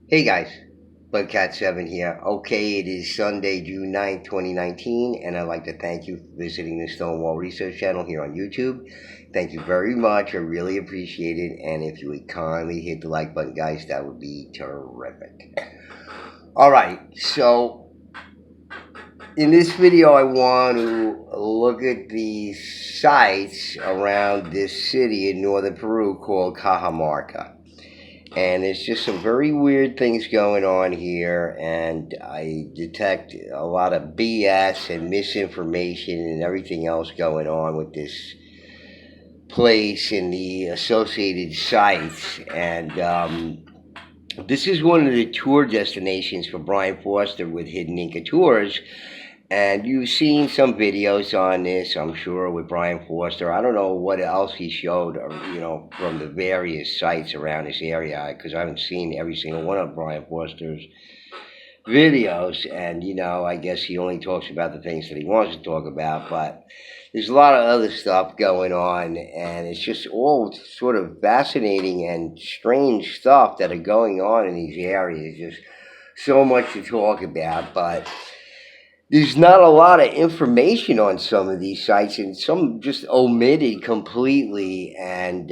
Hey guys, Bugcat7 here. Okay, it is Sunday, June 9th, 2019, and I'd like to thank you for visiting the Stonewall Research channel here on YouTube. Thank you very much. I really appreciate it, and if you would kindly hit the like button, guys, that would be terrific. Alright, so in this video, I want to look at the sites around this city in northern Peru called Cajamarca. And there's just some very weird things going on here, and I detect a lot of BS and misinformation and everything else going on with this place and the associated sites. And this is one of the tour destinations for Brian Foster with Hidden Inca Tours. And you've seen some videos on this, I'm sure, with Brian Foster. I don't know what else he showed, from the various sites around this area, because I haven't seen every single one of Brian Foster's videos. And, I guess he only talks about the things that he wants to talk about. But there's a lot of other stuff going on, and it's just all sort of fascinating and strange stuff that are going on in these areas. Just so much to talk about, but there's not a lot of information on some of these sites, and some just omitted completely, and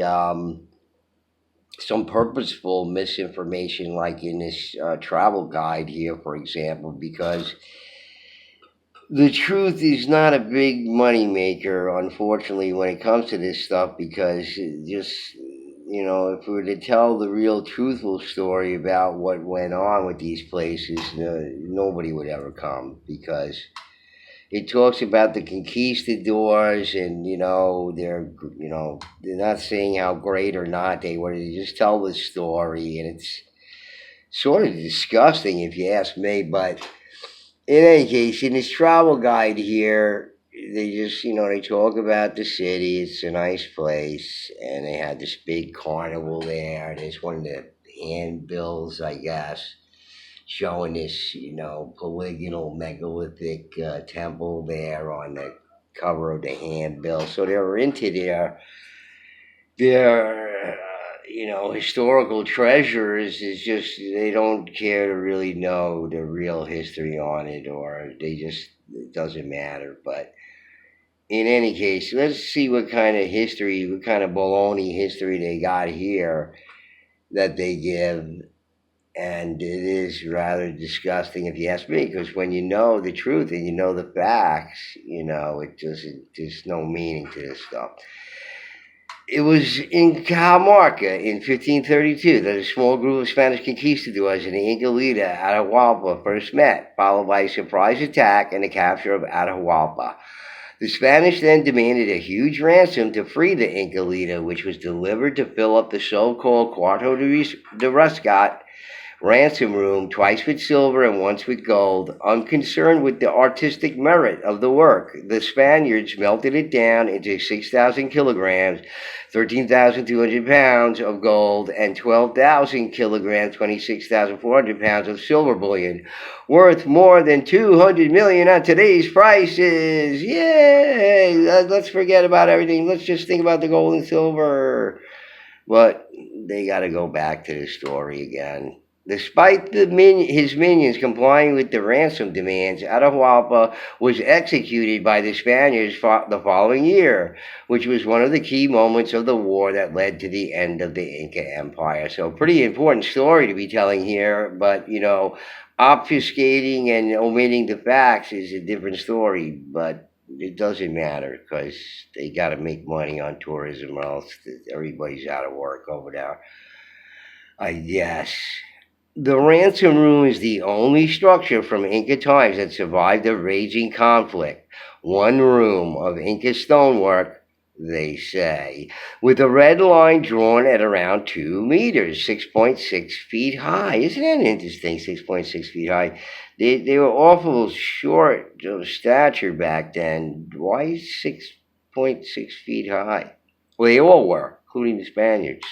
some purposeful misinformation, like in this travel guide here, for example, because the truth is not a big money maker, unfortunately, when it comes to this stuff, because if we were to tell the real truthful story about what went on with these places, nobody would ever come, because it talks about the conquistadors, and they're not saying how great or not they were. They just tell the story, and it's sort of disgusting if you ask me. But in any case, in this travel guide here, they just, they talk about the city. It's a nice place, and they had this big carnival there. And it's one of the handbills, I guess, showing this, polygonal megalithic temple there on the cover of the handbill. So they were into their historical treasures. Is just they don't care to really know the real history on it, or it doesn't matter. But in any case, let's see what kind of baloney history they got here that they give. And it is rather disgusting, if you ask me, because when you know the truth and you know the facts, there's no meaning to this stuff. It was in Cajamarca in 1532 that a small group of Spanish conquistadors and the Inca leader Atahualpa first met, followed by a surprise attack and the capture of Atahualpa. The Spanish then demanded a huge ransom to free the Inca leader, which was delivered to fill up the so-called Cuarto de Rescat ransom room, twice with silver and once with gold. Unconcerned with the artistic merit of the work, the Spaniards melted it down into 6,000 kilograms, 13,200 pounds of gold, and 12,000 kilograms, 26,400 pounds of silver bullion, worth more than 200 million at today's prices. Yay! Let's forget about everything. Let's just think about the gold and silver. But they got to go back to the story again. Despite his minions complying with the ransom demands, Atahualpa was executed by the Spaniards the following year, which was one of the key moments of the war that led to the end of the Inca Empire. So, pretty important story to be telling here, but, obfuscating and omitting the facts is a different story, but it doesn't matter, because they got to make money on tourism, or else everybody's out of work over there, I guess. The ransom room is the only structure from Inca times that survived a raging conflict. One room of Inca stonework, they say, with a red line drawn at around 2 meters, 6.6 feet high. Isn't that interesting, 6.6 feet high? They were awful short of stature back then. Why 6.6 feet high? Well, they all were, including the Spaniards,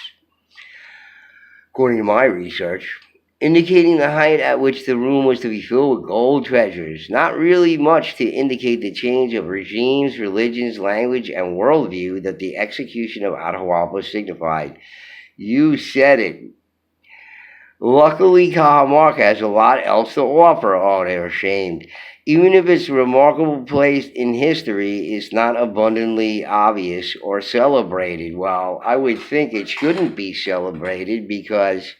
according to my research, indicating the height at which the room was to be filled with gold treasures. Not really much to indicate the change of regimes, religions, language, and worldview that the execution of Atahualpa signified. You said it. Luckily, Cajamarca has a lot else to offer. Oh, they're ashamed. Even if its remarkable place in history is not abundantly obvious or celebrated. Well, I would think it shouldn't be celebrated because,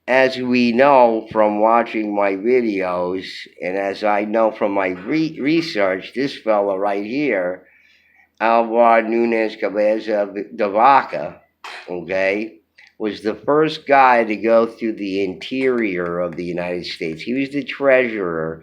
as we know from watching my videos, and as I know from my research, this fella right here, Alvar Nunes Cabeza de Vaca, okay, was the first guy to go through the interior of the United States. He was the treasurer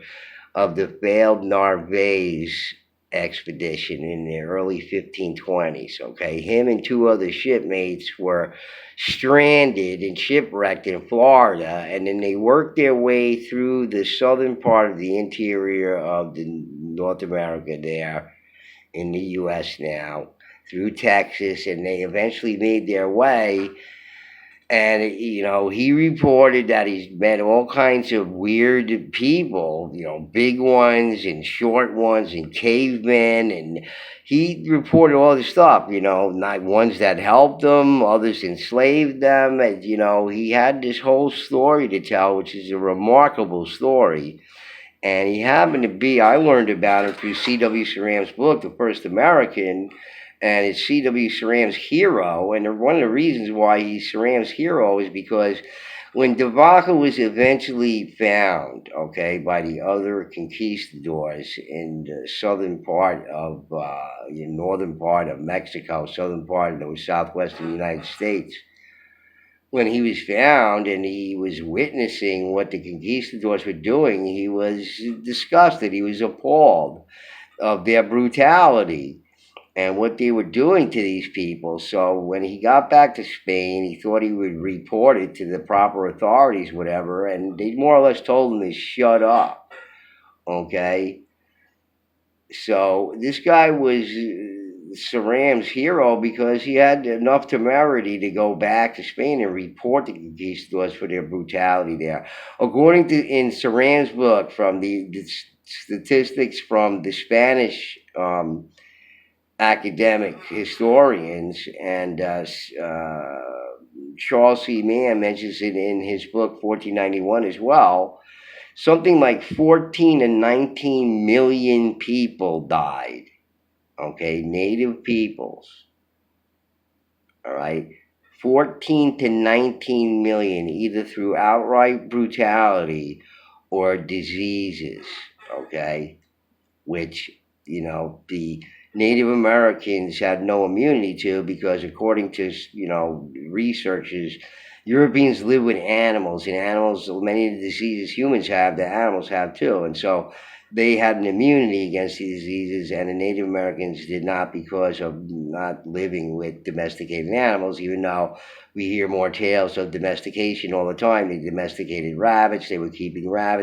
of the failed Narvaez expedition in the early 1520s. Okay, him and two other shipmates were stranded and shipwrecked in Florida, and then they worked their way through the southern part of the interior of the North America there in the U.S. now, through Texas, and they eventually made their way. And, he reported that he's met all kinds of weird people, big ones and short ones and cavemen. And he reported all this stuff, not ones that helped them, others enslaved them. And, he had this whole story to tell, which is a remarkable story. And he happened to be, I learned about him through C.W. Ceram's book, The First American, and it's C.W. Ceram's hero. And one of the reasons why he's Ceram's hero is because when de Vaca was eventually found, okay, by the other conquistadors in the southern part of, the northern part of Mexico, southern part of the southwestern United States, when he was found and he was witnessing what the conquistadors were doing, he was disgusted. He was appalled of their brutality and what they were doing to these people. So when he got back to Spain, he thought he would report it to the proper authorities, whatever, and they more or less told him to shut up. Okay? So this guy was Ceram's hero because he had enough temerity to go back to Spain and report the conquistadors for their brutality there. According to in Ceram's book, from the statistics from the Spanish academic historians, and Charles C. Mann mentions it in his book 1491 as well, something like 14 to 19 million people died. Okay, native peoples. All right, 14 to 19 million, either through outright brutality or diseases. Okay, which, the Native Americans had no immunity to, because according to, researchers, Europeans live with animals, and animals, many of the diseases humans have, the animals have too. And so they had an immunity against these diseases, and the Native Americans did not, because of not living with domesticated animals, even though we hear more tales of domestication all the time. They domesticated rabbits, they were keeping llamas,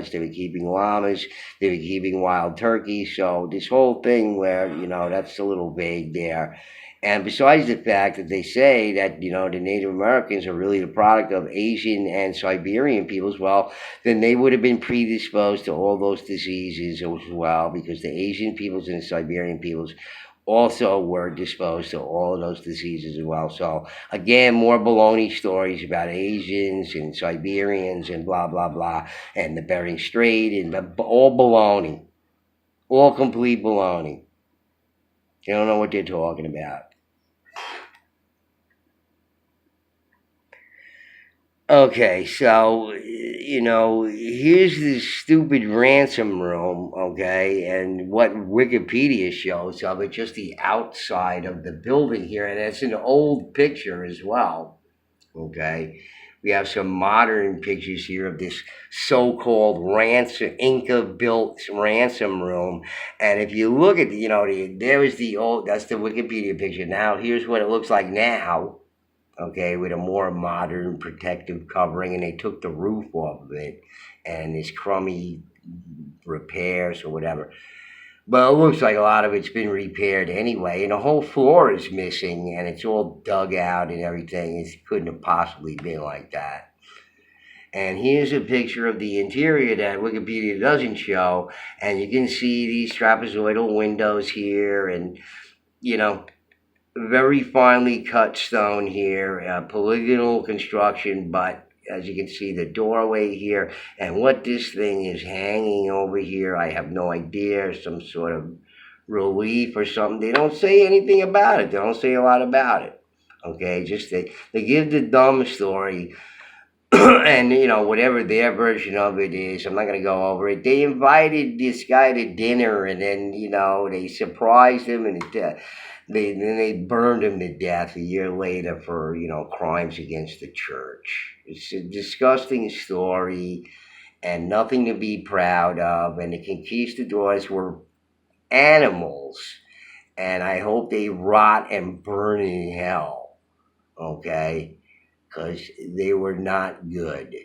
they were keeping wild turkeys. So this whole thing where, that's a little vague there. And besides the fact that they say that, the Native Americans are really the product of Asian and Siberian peoples, well, then they would have been predisposed to all those diseases as well, because the Asian peoples and the Siberian peoples also were disposed to all of those diseases as well. So, again, more baloney stories about Asians and Siberians and blah, blah, blah, and the Bering Strait, and all baloney. All complete baloney. You don't know what they're talking about. Okay, so, here's this stupid ransom room, okay, and what Wikipedia shows of it, just the outside of the building here, and it's an old picture as well, okay. We have some modern pictures here of this so-called Inca-built ransom room, and if you look at, there is the old, that's the Wikipedia picture. Now, here's what it looks like now. Okay, with a more modern protective covering, and they took the roof off of it, and this crummy repairs or whatever. But it looks like a lot of it's been repaired anyway, and the whole floor is missing, and it's all dug out and everything. It couldn't have possibly been like that. And here's a picture of the interior that Wikipedia doesn't show, and you can see these trapezoidal windows here, and, very finely cut stone here, polygonal construction, but as you can see, the doorway here, and what this thing is hanging over here, I have no idea. Some sort of relief or something. They don't say anything about it. They don't say a lot about it. Okay, just they give the dumb story. And whatever their version of it is, I'm not going to go over it. They invited this guy to dinner, and then they surprised him, and they burned him to death a year later for crimes against the church. It's a disgusting story and nothing to be proud of. And the conquistadors were animals, and I hope they rot and burn in hell. Okay, because they were not good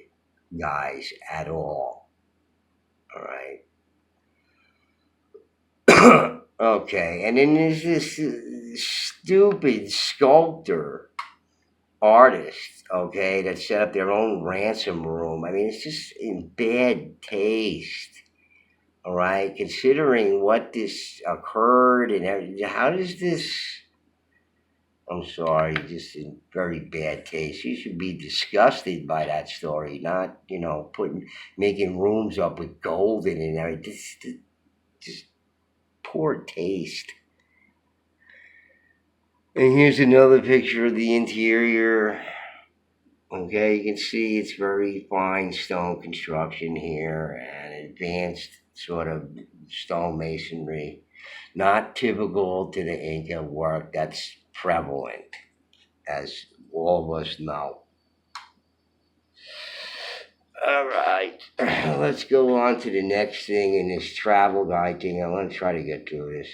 guys at all. All right. Okay, and then there's this stupid sculptor artist, okay, that set up their own ransom room. I mean, it's just in bad taste. All right, considering what this occurred and everything, how does this? I'm sorry, just in very bad taste. You should be disgusted by that story, not making rooms up with gold in it and everything. Just poor taste. And here's another picture of the interior. Okay, you can see it's very fine stone construction here and advanced sort of stonemasonry. Not typical to the Inca work that's prevalent, as all of us know. All right, let's go on to the next thing in this travel guide thing. I want to try to get through this.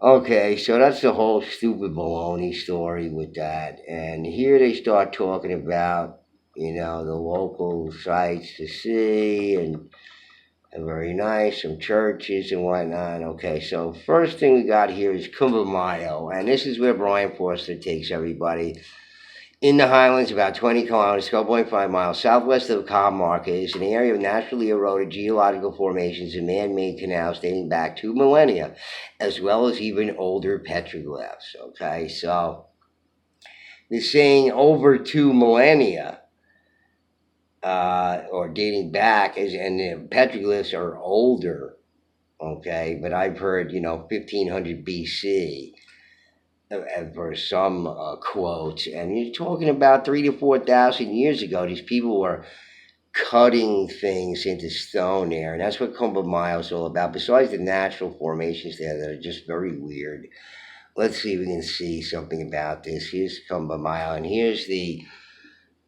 Okay, so that's the whole stupid baloney story with that. And here they start talking about, the local sites to see and very nice, some churches and whatnot. Okay, so first thing we got here is Cajamarca, and this is where Brian Foster takes everybody. In the highlands, about 20 kilometers, 12.5 miles southwest of Cajamarca, is an area of naturally eroded geological formations and man-made canals dating back 2 millennia, as well as even older petroglyphs. Okay, so they're saying over 2 millennia, or dating back, and the petroglyphs are older. Okay, but I've heard 1500 BC. For some quotes, and you're talking about 3,000 to 4,000 years ago. These people were cutting things into stone there, and that's what Cajamarca is all about. Besides the natural formations there that are just very weird, let's see if we can see something about this. Here's Cajamarca, and here's the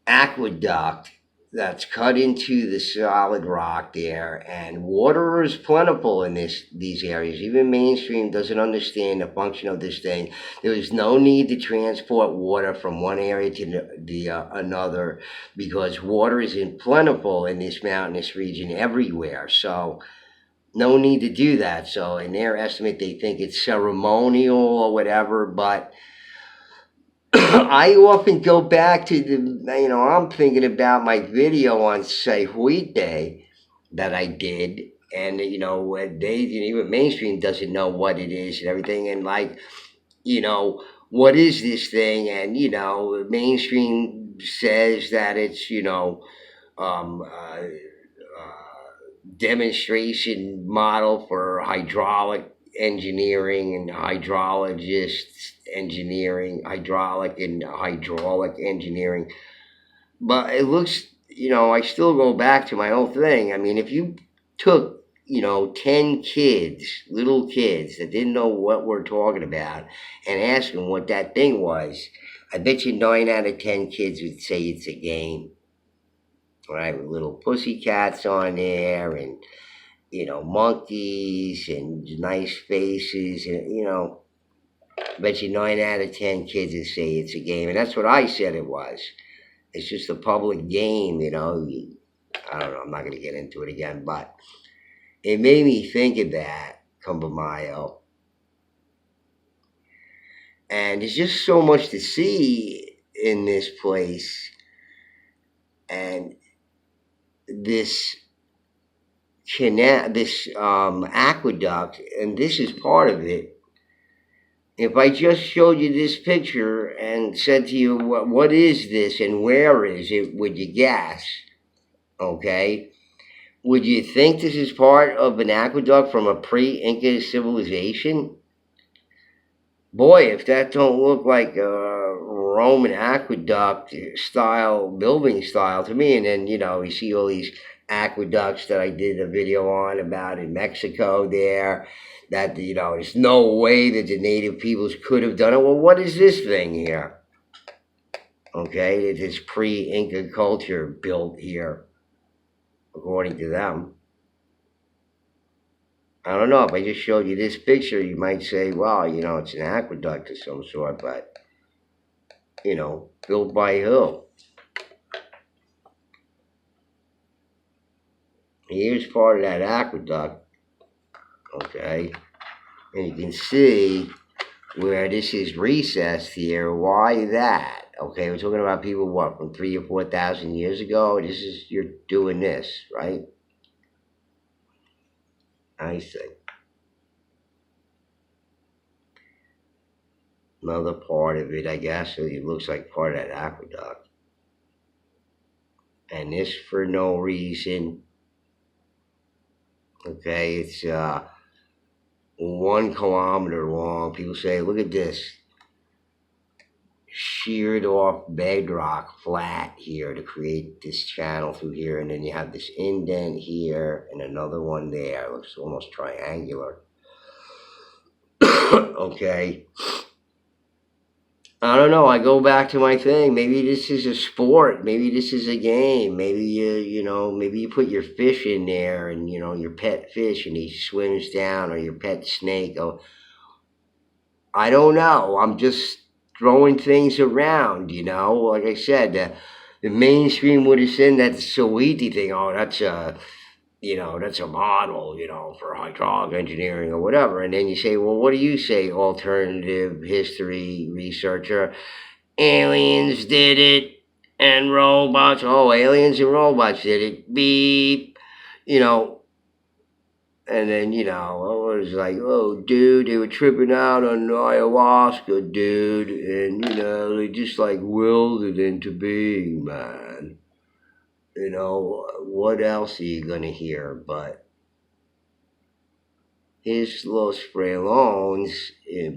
aqueduct that's cut into the solid rock there, and water is plentiful in these areas. Even mainstream doesn't understand the function of this thing. There is no need to transport water from one area to the another, because water is plentiful in this mountainous region everywhere. So no need to do that. So in their estimate, they think it's ceremonial or whatever, but I often go back to I'm thinking about my video on Sayhuite that I did, and even mainstream doesn't know what it is and everything, and what is this thing? And mainstream says that it's um, uh, demonstration model for hydraulic engineering and hydrologists engineering, hydraulic engineering. But it looks, I still go back to my old thing. I mean, if you took 10 kids, little kids that didn't know what we're talking about, and asked them what that thing was, I bet you 9 out of 10 kids would say it's a game. Right, with little pussycats on there, and monkeys and nice faces, and I bet you 9 out of 10 kids would say it's a game, and that's what I said it was. It's just a public game, I don't know. I'm not going to get into it again, but it made me think of that, Cajamarca, and there's just so much to see in this place, and this canal, this aqueduct, and this is part of it. If I just showed you this picture and said to you, what is this and where is it, would you guess? Okay. Would you think this is part of an aqueduct from a pre-Inca civilization? Boy, if that don't look like a Roman aqueduct style, building style to me, and then, you see all these aqueducts that I did a video on about in Mexico there, that, there's no way that the native peoples could have done it. Well, what is this thing here? Okay, this pre-Inca culture built here, according to them. I don't know, if I just showed you this picture, you might say, well, it's an aqueduct of some sort, but, built by who? Here's part of that aqueduct, okay? And you can see where this is recessed here. Why that? Okay, we're talking about people, from 3,000 or 4,000 years ago? You're doing this, right? I see. Another part of it, I guess, it looks like part of that aqueduct. And this for no reason. Okay, it's 1 kilometer long. People say, look at this. Sheared off bedrock flat here to create this channel through here. And then you have this indent here and another one there. It looks almost triangular. Okay. I don't know. I go back to my thing. Maybe this is a sport. Maybe this is a game. Maybe maybe you put your fish in there, and your pet fish, and he swims down, or your pet snake. Oh, I don't know. I'm just throwing things around. Like I said, the mainstream would have said that Sawiti thing. Oh, that's that's a model, for hydraulic engineering or whatever. And then you say, well, what do you say, alternative history researcher? Aliens did it and robots. Oh, aliens and robots did it. Beep. And then, I was like, oh, dude, they were tripping out on ayahuasca, dude. And, they just like willed it into being, man. What else are you going to hear but his Los Frelones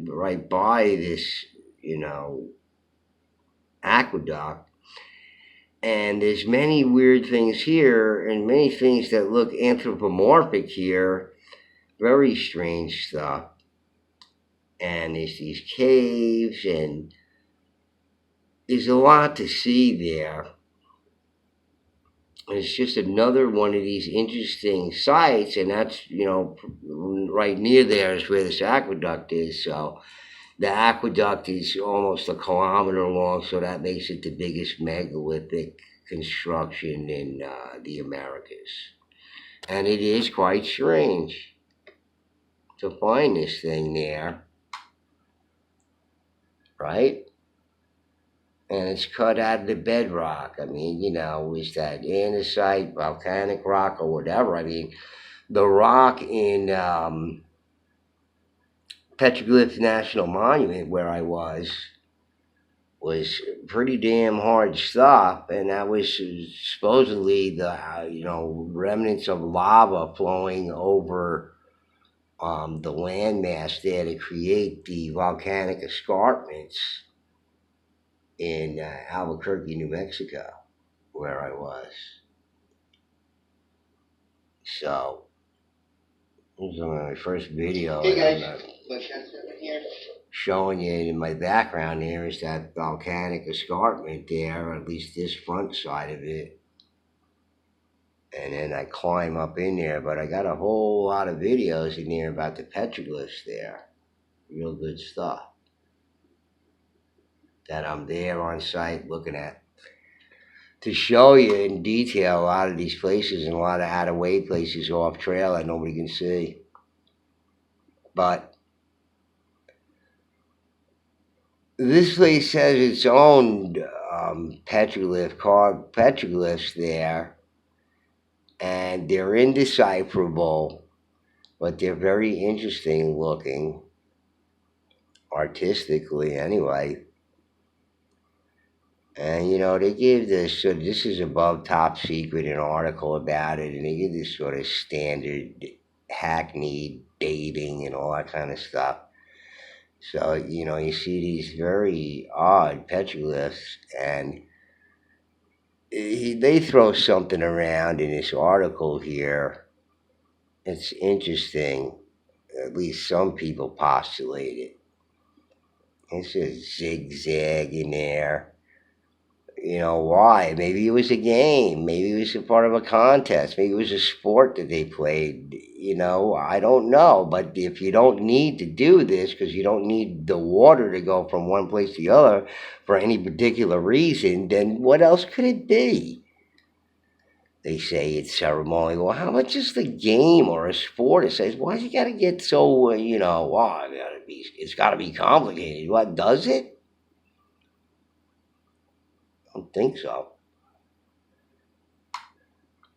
right by this, aqueduct. And there's many weird things here and many things that look anthropomorphic here. Very strange stuff. And there's these caves, and there's a lot to see there. It's just another one of these interesting sites, and that's, right near there is where this aqueduct is. So the aqueduct is almost 1 kilometer long, so that makes it the biggest megalithic construction in the Americas. And it is quite strange to find this thing there, right? And it's cut out of the bedrock. I mean, is that andesite, volcanic rock, or whatever. I mean, the rock in Petroglyphs National Monument, where I was pretty damn hard stuff, and that was supposedly the remnants of lava flowing over the landmass there to create the volcanic escarpments in Albuquerque, New Mexico, where I was. So, this is my first video. Hey guys, here. Showing you in my background here is that volcanic escarpment there, or at least this front side of it. And then I climb up in there, but I got a whole lot of videos in there about the petroglyphs there. Real good stuff that I'm there on site looking at, to show you in detail a lot of these places and a lot of out-of-way places off trail that nobody can see. But this place has its own petroglyphs there, and they're indecipherable, but they're very interesting looking. artistically anyway. And they give this, so this is above top secret, an article about it, and they give this sort of standard hackneyed dating and all that kind of stuff. So, you see these very odd petroglyphs, and they throw something around in this article here. It's interesting. At least some people postulate it. It's a zigzag in there. Why? Maybe it was a game. Maybe it was a part of a contest. Maybe it was a sport that they played. I don't know. But if you don't need to do this because you don't need the water to go from one place to the other for any particular reason, then what else could it be? They say it's ceremonial. Well, how about just a game or a sport? It says, why's it got to get so, it's got to be complicated. What, does it? I don't think so.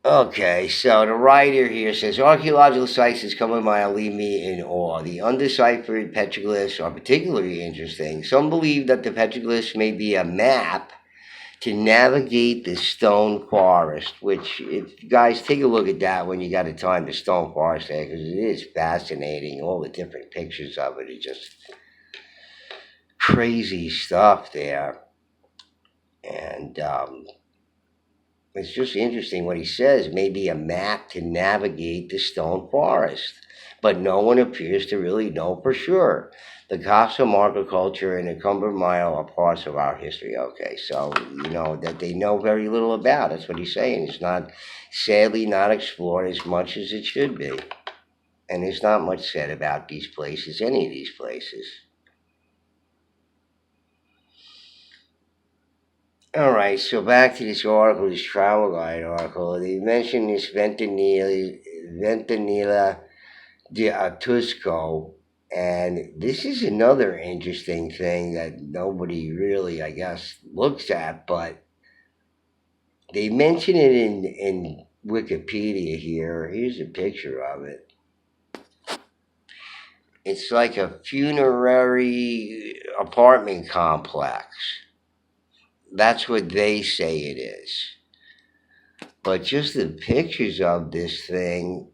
Okay, so the writer here says archaeological sites that come to mind leave me in awe. The undeciphered petroglyphs are particularly interesting. Some believe that the petroglyphs may be a map to navigate the stone forest, which, if you guys take a look at that when you got the time, the stone forest there, because it is fascinating. All the different pictures of it are just crazy stuff there. And it's just interesting what he says, maybe a map to navigate the stone forest. But no one appears to really know for sure. The Cajamarca culture and the Cajamarca are parts of our history. Okay, so that they know very little about. That's what he's saying. It's not, sadly, not explored as much as it should be. And there's not much said about these places, any of these places. All right, so back to this article, this travel guide article. They mentioned this Ventanilla de Atusco, and this is another interesting thing that nobody really, I guess, looks at, but they mention it in Wikipedia here. Here's a picture of it. It's like a funerary apartment complex. That's what they say it is. But just the pictures of this thing,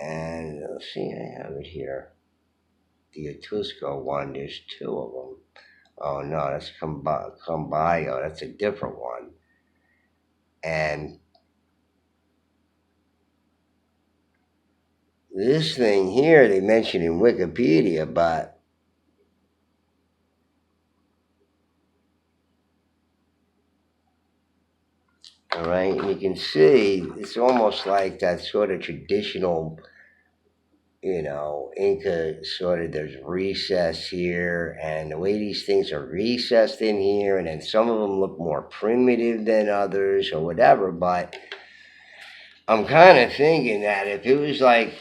and let's see, I have it here. The Atusco one, there's two of them. Oh no, that's Cambayo. That's a different one. And this thing here, they mention in Wikipedia, but all right, and you can see it's almost like that sort of traditional, Inca sort of, there's recess here, and the way these things are recessed in here, and then some of them look more primitive than others or whatever, but I'm kind of thinking that if it was like,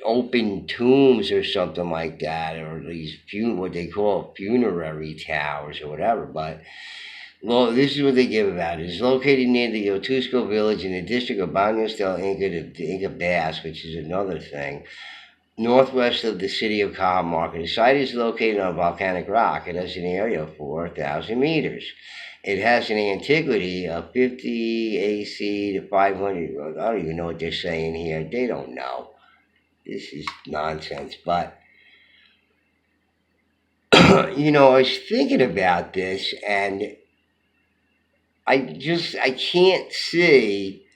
open tombs or something like that, or these what they call funerary towers or whatever, but well, this is what they give about it. It's located near the Otusco village in the district of Banos del Inca, the Inca Bass, which is another thing, northwest of the city of Cajamarca. The site is located on volcanic rock. It has an area of 4,000 meters. It has an antiquity of 50 AC to 500. I don't even know what they're saying here. They don't know. This is nonsense. But, I was thinking about this, and I can't see,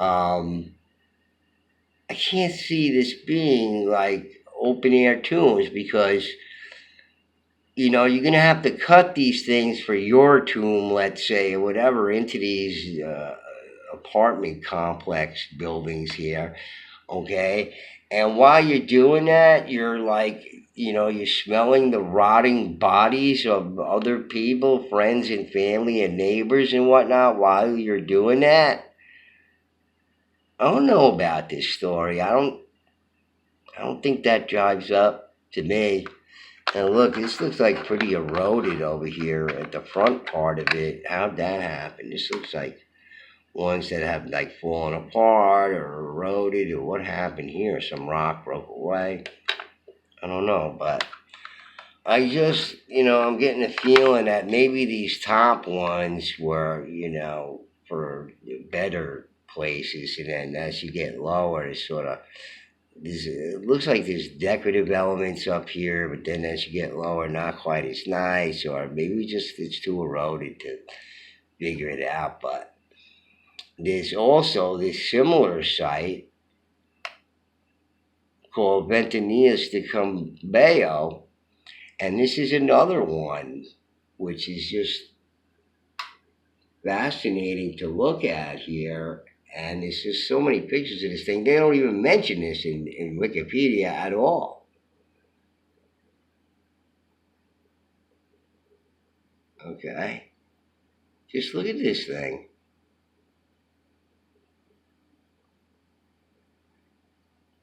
I can't see this being like open air tombs because, you're going to have to cut these things for your tomb, let's say, or whatever, into these apartment complex buildings here, okay? And while you're doing that, you're like, you're smelling the rotting bodies of other people, friends and family and neighbors and whatnot while you're doing that. I don't know about this story. I don't think that jives up to me. And look, this looks like pretty eroded over here at the front part of it. How'd that happen? This looks like ones that have like fallen apart or eroded, or what happened here? Some rock broke away. I don't know, but I just, I'm getting a feeling that maybe these top ones were, for better places, and then as you get lower, it's sort of it looks like there's decorative elements up here, but then as you get lower, not quite as nice, or maybe just it's too eroded to figure it out. But there's also this similar site called Ventanias de Cumbeo, and this is another one which is just fascinating to look at here. And there's just so many pictures of this thing. They don't even mention this in Wikipedia at all. Okay. Just look at this thing.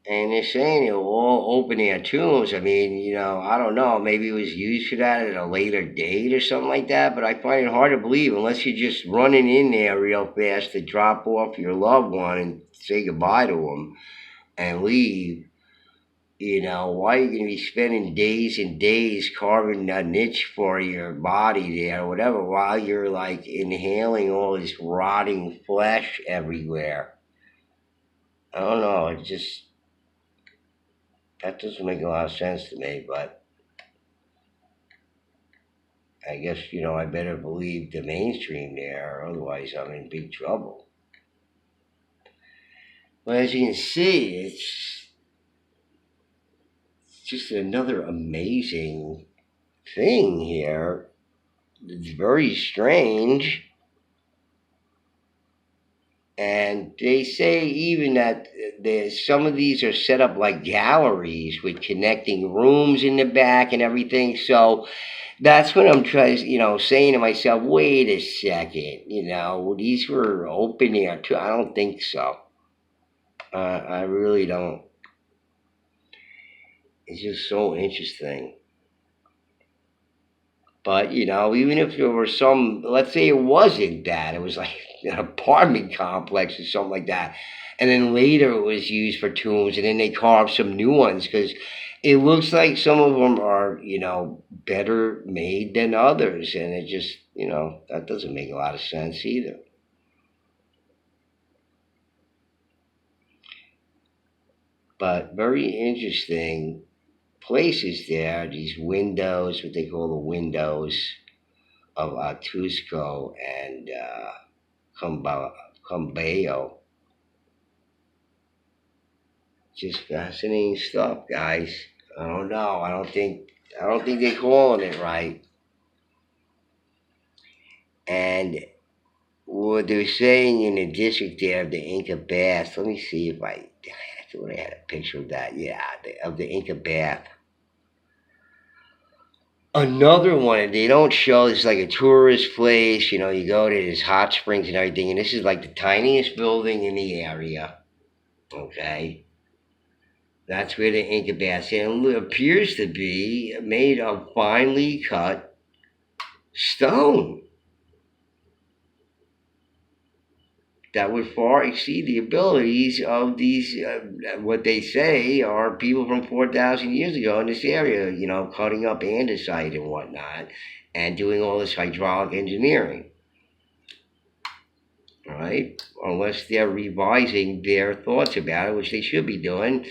And they're saying they were all open air tombs. I mean, I don't know. Maybe it was used for that at a later date or something like that. But I find it hard to believe unless you're just running in there real fast to drop off your loved one and say goodbye to them and leave. Why are you going to be spending days and days carving a niche for your body there or whatever while you're like inhaling all this rotting flesh everywhere? I don't know. That doesn't make a lot of sense to me, but I guess, I better believe the mainstream there, otherwise I'm in big trouble. But as you can see, it's just another amazing thing here. It's very strange. And they say even that some of these are set up like galleries with connecting rooms in the back and everything. So that's what I'm trying, saying to myself, wait a second, these were open air too. I don't think so. I really don't. It's just so interesting. But, even if there were some, let's say it wasn't that, it was like an apartment complex or something like that. And then later it was used for tombs, and then they carved some new ones because it looks like some of them are, better made than others. And it just, that doesn't make a lot of sense either. But very interesting places there, these windows, what they call the windows of Atusco and Cumbeo. Just fascinating stuff, guys. I don't know. I don't think they're calling it right. And what they're saying in the district there of the Inca bath. Let me see if I thought I had a picture of that. Yeah, of the Inca bath. Another one they don't show. It's like a tourist place. You go to these hot springs and everything, and this is like the tiniest building in the area. Okay, that's where the Inca bath appears to be made of finely cut stone that would far exceed the abilities of these, what they say are people from 4,000 years ago in this area, cutting up andesite and whatnot and doing all this hydraulic engineering. All right? Unless they're revising their thoughts about it, which they should be doing,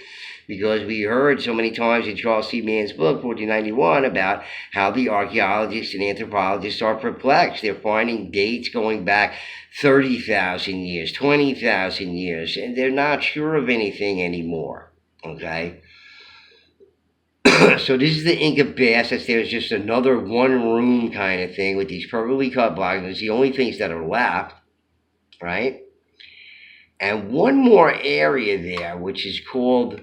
because we heard so many times in Charles C. Mann's book, 1491, about how the archaeologists and anthropologists are perplexed. They're finding dates going back 30,000 years, 20,000 years, and they're not sure of anything anymore. Okay? So this is the Inca bath. There's just another one-room kind of thing with these perfectly cut blocks. It's the only things that are left, right? And one more area there, which is called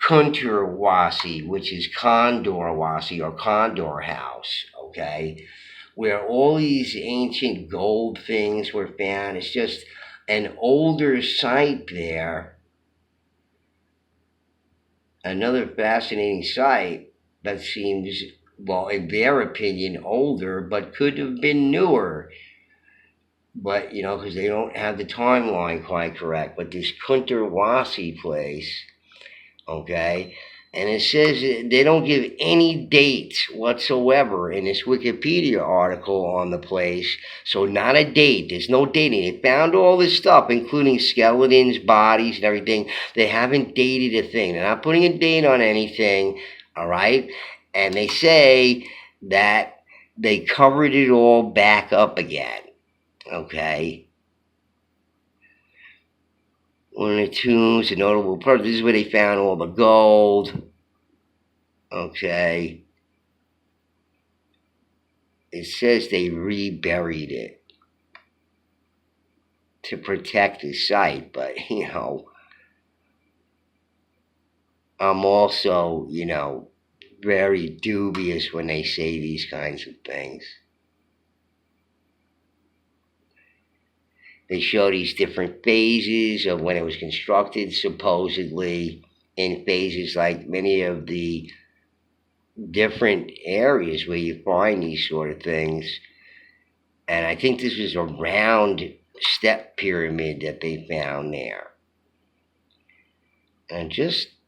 Kunturwasi, which is Condorwasi or Condor House, okay? Where all these ancient gold things were found. It's just an older site there. Another fascinating site that seems, well, in their opinion, older, but could have been newer. But, because they don't have the timeline quite correct. But this Kunturwasi place, okay, And it says they don't give any dates whatsoever in this Wikipedia article on the place. So not a date. There's no dating. They found all this stuff, including skeletons, bodies, and everything. They haven't dated a thing. They're not putting a date on anything. All right. And they say that they covered it all back up again. Okay. One of the tombs, a notable part. This is where they found all the gold. Okay. It says they reburied it to protect the site, but I'm also, very dubious when they say these kinds of things. They show these different phases of when it was constructed, supposedly in phases like many of the different areas where you find these sort of things. And I think this was a round step pyramid that they found there. And just